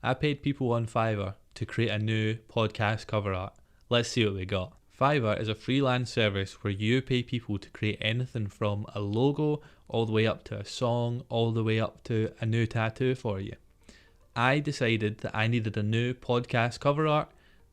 I paid people on Fiverr to create a new podcast cover art. Let's see what we got. Fiverr is a freelance service where you pay people to create anything from a logo all the way up to a song, all the way up to a new tattoo for you. I decided that I needed a new podcast cover art,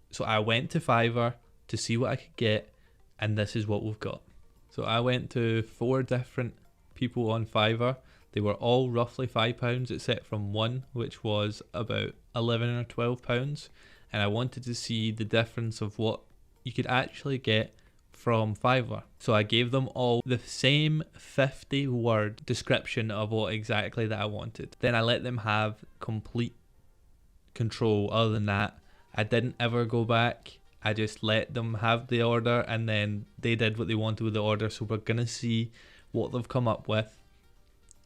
so I went to Fiverr to see what I could get, and this is what we've got. So I went to 4 different people on Fiverr. They were all roughly £5, except from one, which was about £11 or £12. And I wanted to see the difference of what you could actually get from Fiverr. So I gave them all the same 50-word description of what exactly that I wanted. Then I let them have complete control. Other than that, I didn't ever go back. I just let them have the order, and then they did what they wanted with the order. So we're gonna see what they've come up with.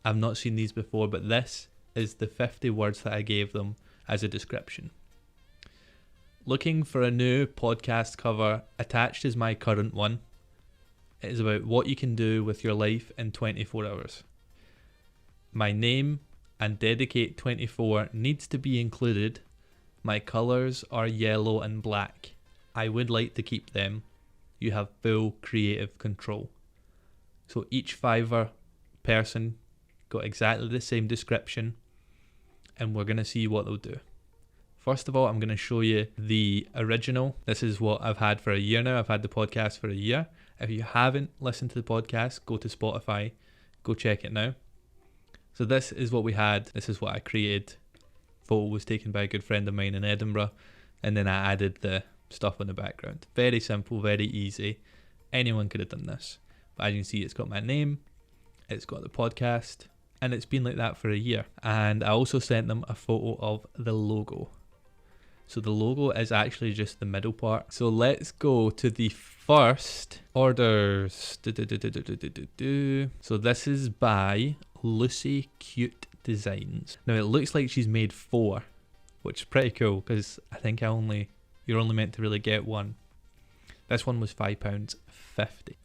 I've not seen these before, but this is the 50 words that I gave them as a description. Looking for a new podcast cover. Attached is my current one. It is about what you can do with your life in 24 hours. My name and dedicate 24 needs to be included. My colours are yellow and black. I would like to keep them. You have full creative control. So each Fiverr person got exactly the same description, and we're going to see what they'll do. First of all, I'm going to show you the original. This is what I've had for a year now. I've had the podcast for a year. If you haven't listened to the podcast, go to Spotify, go check it now. So this is what we had. This is what I created. Photo was taken by a good friend of mine in Edinburgh, and then I added the stuff in the background. Very simple, very easy. Anyone could have done this. But as you can see, it's got my name, it's got the podcast, and it's been like that for a year. And I also sent them a photo of the logo. So the logo is actually just the middle part. So let's go to the first orders. So this is by Lucy Cute Designs. Now it looks like she's made 4, which is pretty cool because I think you're only meant to really get one. This one was £5.50.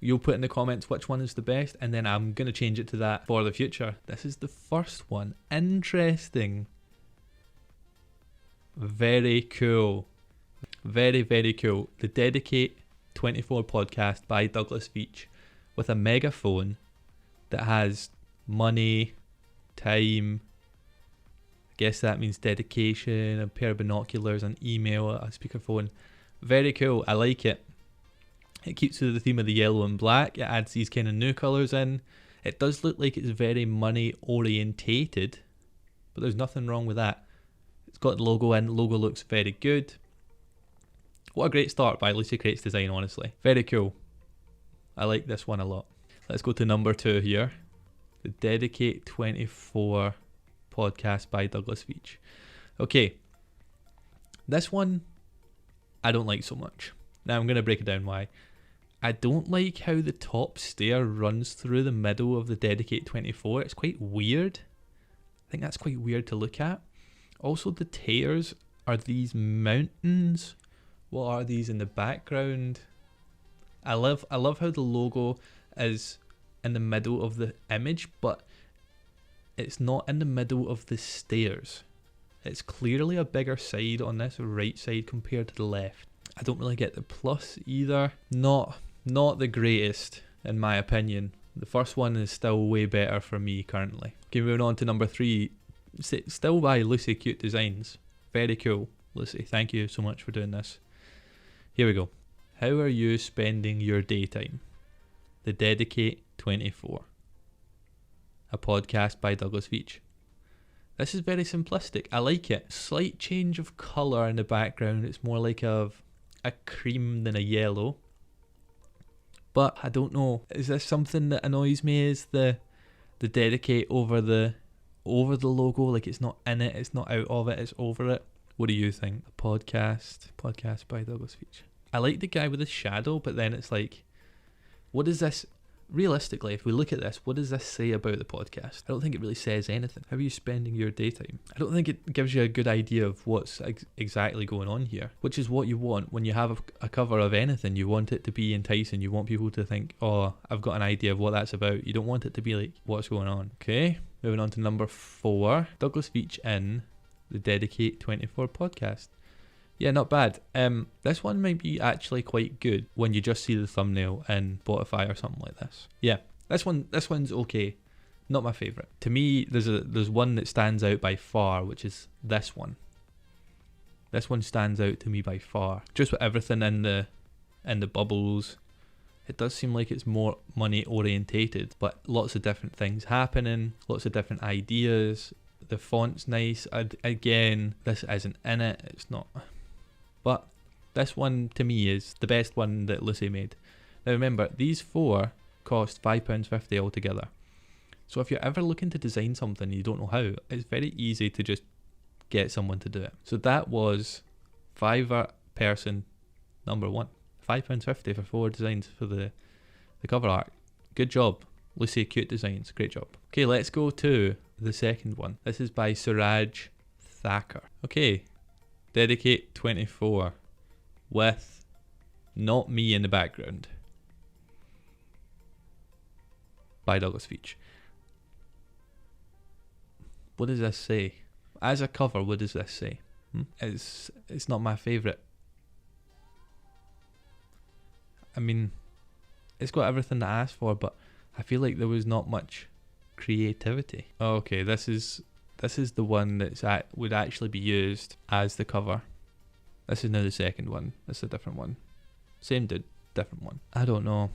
You'll put in the comments which one is the best, and then I'm going to change it to that for the future. This is the first one. Interesting. Very cool. Very, very cool. The Dedicate 24 podcast by Douglas Veach with a megaphone that has money, time, I guess that means dedication, a pair of binoculars, an email, a speakerphone. Very cool. I like it. It keeps to the theme of the yellow and black. It adds these kind of new colours in. It does look like it's very money orientated, but there's nothing wrong with that. It's got the logo in. The logo looks very good. What a great start by Lucy Creates Design, honestly. Very cool. I like this one a lot. Let's go to number 2 here. The Dedicate 24 podcast by Douglas Veach. Okay. This one, I don't like so much. Now I'm going to break it down why. I don't like how the top stair runs through the middle of the Dedicate 24. It's quite weird. I think that's quite weird to look at. Also, the tears are these mountains. What are these in the background? I love how the logo is in the middle of the image, but it's not in the middle of the stairs. It's clearly a bigger side on this right side compared to the left. I don't really get the plus either. Not the greatest in my opinion. The first one is still way better for me currently. Okay, moving on to number 3. Still by Lucy Cute Designs. Very cool, Lucy. Thank you so much for doing this. Here we go. How are you spending your daytime? The Dedicate 24. A podcast by Douglas Veach. This is very simplistic. I like it. Slight change of colour in the background. It's more like a cream than a yellow. But I don't know. Is this something that annoys me? Is the Dedicate over the logo? Like it's not in it, it's not out of it, it's over it. What do you think? A podcast by Douglas Veach. I like the guy with the shadow, but then it's like, what is this? Realistically, if we look at this, what does this say about the podcast? I don't think it really says anything. How are you spending your daytime? I don't think it gives you a good idea of what's exactly going on here, which is what you want when you have a cover of anything. You want it to be enticing. You want people to think, oh, I've got an idea of what that's about. You don't want it to be like, what's going on? Okay, moving on to number 4. Douglas Veach in the Dedicate 24 podcast. Yeah, not bad. This one might be actually quite good when you just see the thumbnail in Spotify or something like this. Yeah, this one's okay. Not my favourite. To me, there's one that stands out by far, which is this one. This one stands out to me by far. Just with everything in the bubbles. It does seem like it's more money orientated, but lots of different things happening, lots of different ideas. The font's nice. Again, this isn't in it. It's not. But this one to me is the best one that Lucy made. Now remember, these 4 cost £5.50 altogether. So if you're ever looking to design something and you don't know how, it's very easy to just get someone to do it. So that was Fiverr person number 1. £5.50 for 4 designs for the cover art. Good job. Lucy Cute Designs. Great job. Okay, let's go to the second one. This is by Suraj Thacker. Okay. Dedicate 24 with not me in the background by Douglas Feach. What does this say? As a cover, what does this say? It's not my favourite. I mean, it's got everything that I asked for, but I feel like there was not much creativity. Okay, this is the one that would actually be used as the cover. This is now the second one. This is a different one. Same dude, different one. I don't know.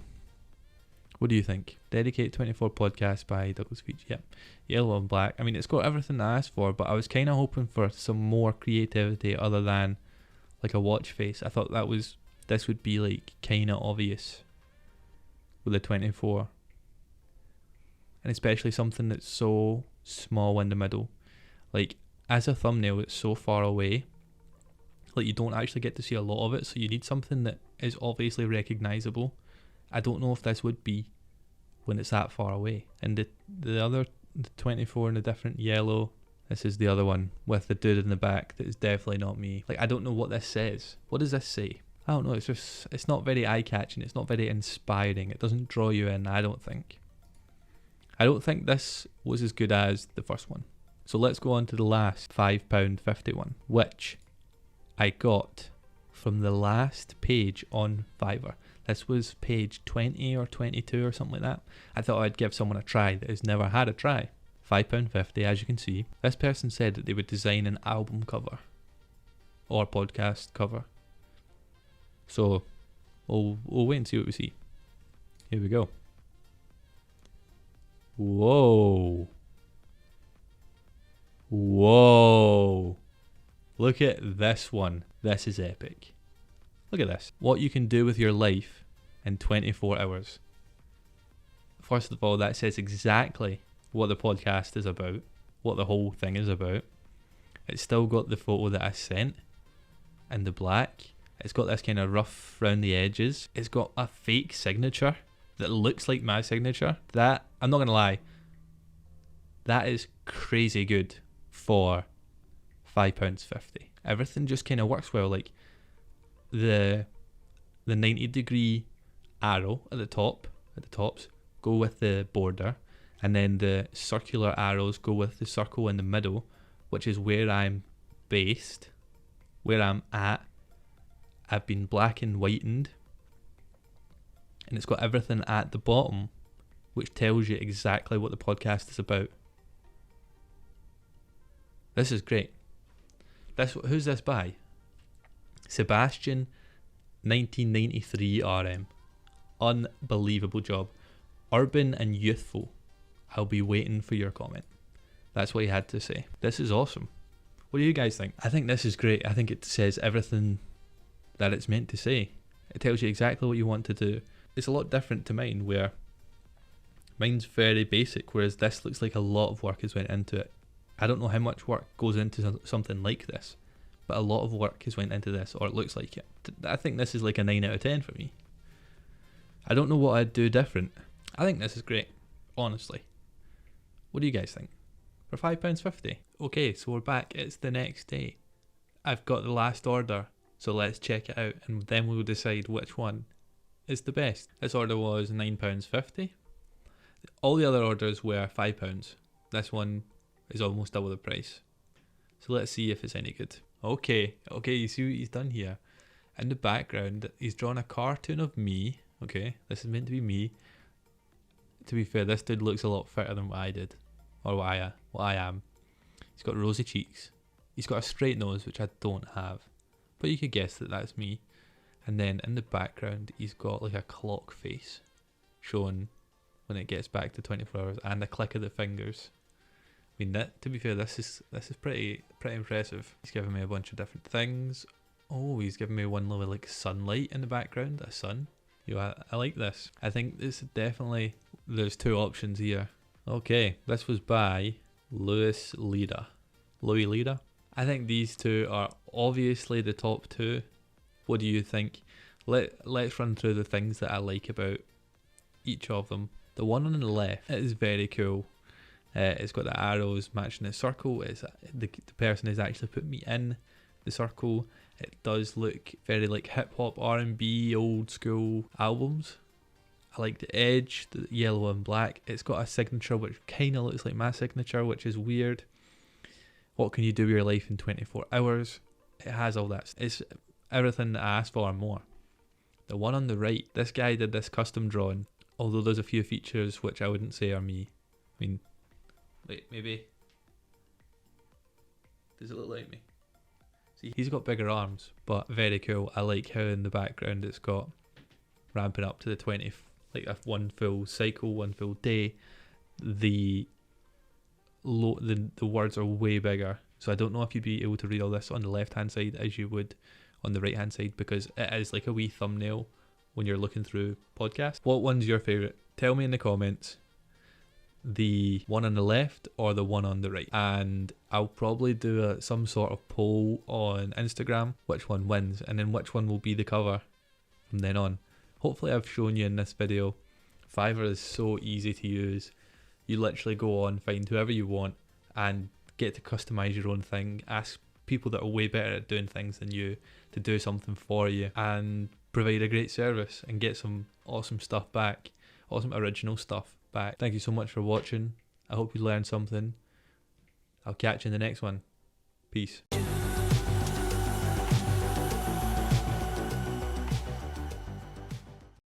What do you think? Dedicate 24 podcast by Douglas Feach. Yep. Yellow and black. I mean, it's got everything I asked for, but I was kind of hoping for some more creativity other than like a watch face. I thought this would be like kind of obvious with the 24. And especially something that's so small in the middle. Like, as a thumbnail, it's so far away. Like, you don't actually get to see a lot of it, so you need something that is obviously recognisable. I don't know if this would be when it's that far away. And the other the 24 in a different yellow, this is the other one with the dude in the back that is definitely not me. Like, I don't know what this says. What does this say? I don't know. It's not very eye-catching. It's not very inspiring. It doesn't draw you in, I don't think. I don't think this was as good as the first one. So let's go on to the last £5.50 one, which I got from the last page on Fiverr. This was page 20 or 22 or something like that. I thought I'd give someone a try that has never had a try. £5.50, as you can see. This person said that they would design an album cover or podcast cover. So we'll wait and see what we see. Here we go. Whoa. Whoa. Look at this one. This is epic. Look at this. What you can do with your life in 24 hours. First of all, that says exactly what the podcast is about, what the whole thing is about. It's still got the photo that I sent in the black. It's got this kind of rough round the edges. It's got a fake signature that looks like my signature. That, I'm not going to lie, that is crazy good for £5.50. Everything just kind of works well. Like the 90-degree arrow at the tops go with the border, and then the circular arrows go with the circle in the middle, which is where I'm based, where I'm at. I've been black and whitened, and it's got everything at the bottom, which tells you exactly what the podcast is about. This is great. Who's this by? Sebastian 1993 RM. Unbelievable job. Urban and youthful. I'll be waiting for your comment. That's what he had to say. This is awesome. What do you guys think? I think this is great. I think it says everything that it's meant to say. It tells you exactly what you want to do. It's a lot different to mine, where mine's very basic, whereas this looks like a lot of work has went into it. I don't know how much work goes into something like this, but a lot of work has went into this, or it looks like it. I think this is like a 9 out of 10 for me. I don't know what I'd do different. I think this is great, honestly. What do you guys think? For £5.50? Okay, so we're back. It's the next day. I've got the last order, so let's check it out, and then we'll decide which one is the best. This order was £9.50. All the other orders were £5. This one is almost double the price. So let's see if it's any good. Okay, you see what he's done here? In the background, he's drawn a cartoon of me. Okay, this is meant to be me. To be fair, this dude looks a lot fitter than what I did. Or what I am. He's got rosy cheeks. He's got a straight nose, which I don't have. But you could guess that that's me. And then in the background, he's got like a clock face showing when it gets back to 24 hours and a click of the fingers. I mean, to be fair, this is pretty impressive. He's giving me a bunch of different things. Oh, he's giving me one little like sunlight in the background, a sun. I like this. I think this is definitely, there's two options here. Okay, this was by Louis Lida. I think these two are obviously the top two. What do you think? Let's run through the things that I like about each of them. The one on the left is very cool. It's got the arrows matching the circle. The person has actually put me in the circle. It does look very like hip hop, R&B, old school albums. I like the edge, the yellow and black. It's got a signature which kind of looks like my signature, which is weird. What can you do with your life in 24 hours? It has all that. It's everything that I asked for and more. The one on the right, this guy did this custom drawing, although there's a few features which I wouldn't say are me. I mean, wait, maybe. Does it look like me? See, he's got bigger arms, but very cool. I like how in the background it's got ramping up to the 20, like a one full cycle, one full day. The words are way bigger, so I don't know if you'd be able to read all this on the left hand side as you would on the right hand side, because it is like a wee thumbnail when you're looking through podcasts. What one's your favourite? Tell me in the comments. The one on the left or the one on the right, and I'll probably do some sort of poll on Instagram which one wins, and then which one will be the cover from then on. Hopefully I've shown you in this video. Fiverr is so easy to use. You literally go on, find whoever you want and get to customize your own thing. Ask people that are way better at doing things than you to do something for you and provide a great service and get some awesome stuff back, awesome original stuff back. Thank you so much for watching. I hope you learned something. I'll catch you in the next one. Peace.